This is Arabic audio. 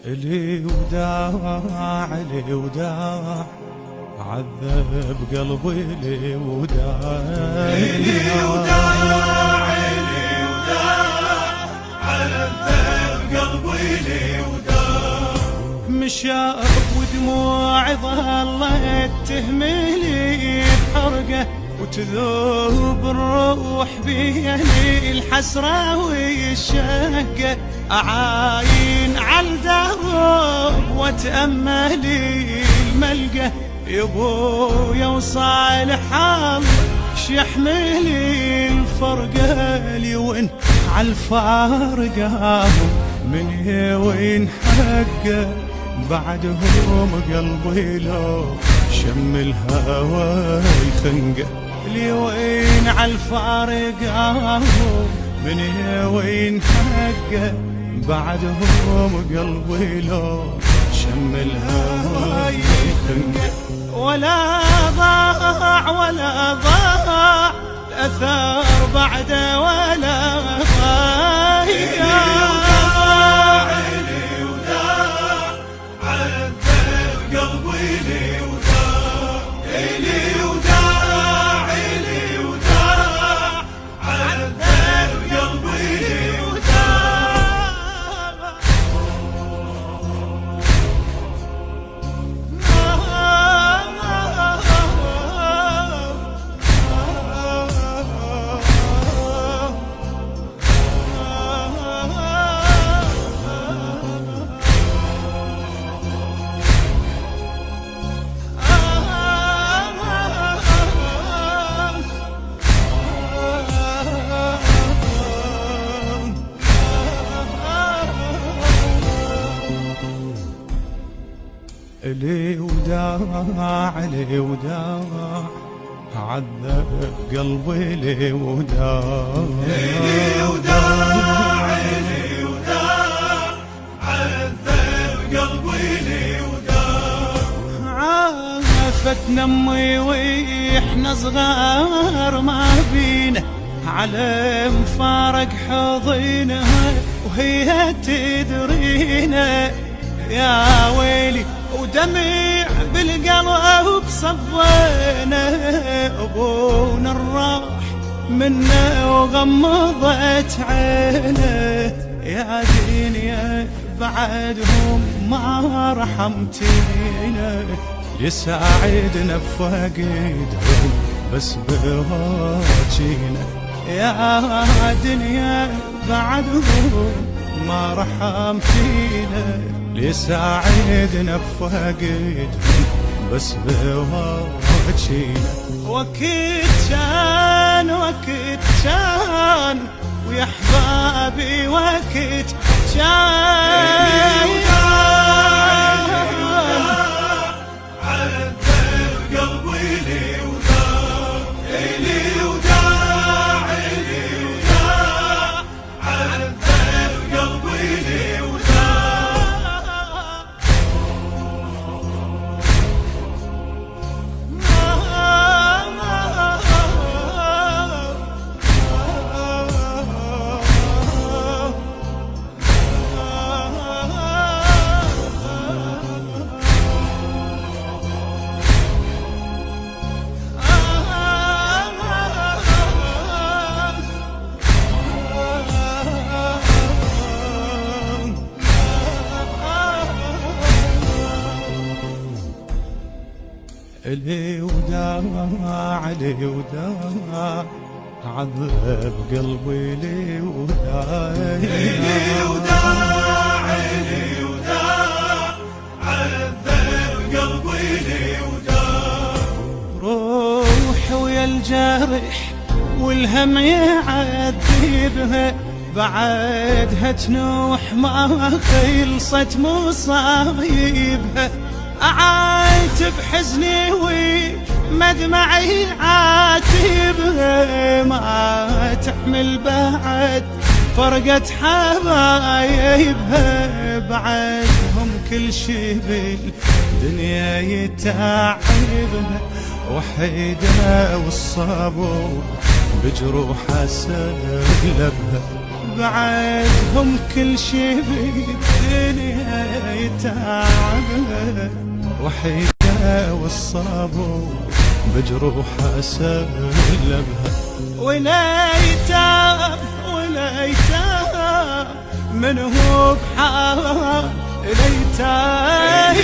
لي وداع لي وداع عذب قلبي لي وداع لي وداع لي وداع عذب قلبي لي وداع مشاء ودموع ظلت تهملي بحرقه وتذوب الروح بيني الحسرة والشقة أعاين عالدرب واتأملي الملقى يبويا وصالح الله شيحملي الفرقة لي وين عالفارقة من وين حقه بعدهم قلبي لو شم الهوى يخنقه لي وين عالفارقة من وين حقه بعدهم قلبي لو شم الهوى يخنقه ولا ضاع الأثر بعده ولا ضاع لي وداع عذب قلبي لي وداع لي وداع لي وداع عذب قلبي لي لي وداع لي وداع عذب قلبي لي وداع لي وداع لي وداع عذب قلبي لي وداع عافتنا امي واحنا صغار ما بينا على مفارق حضينها وهي تدرينا يا ويلي ودمع بالقلب صبينا ابونا الراح منا وغمضت عينه يا دنيا بعدهم ما رحمتينا يساعدنا بفقدهم بس بواجينا يا دنيا بعدهم ما رحمتينا ليساعدنا بفقدهم بس بواجينا وقت كان ويا احبابي وقت كان عذب قلبي لي وداع لي وداع لي وداع عذب قلبي لي لي وداع لي وداع عذب قلبي لي وداع لي وداع لي وداع عذب قلبي لي وداع روحي ويا الجرح والهم يعذبها بعدها تنوح ما خلصت مصايبها أعاتب حزني ومدمعي عاتبها ما تحمل بعد فرقت حبايبها بعدهم كل شي بالدنيا يتعبها وحيدها والصبر بجروحها سلبها بعدهم كل شي بالدنيا يتعب، وحيدة والصابو بجروحها سلبها. وليتاب وليتاب من هو بحال ليتاب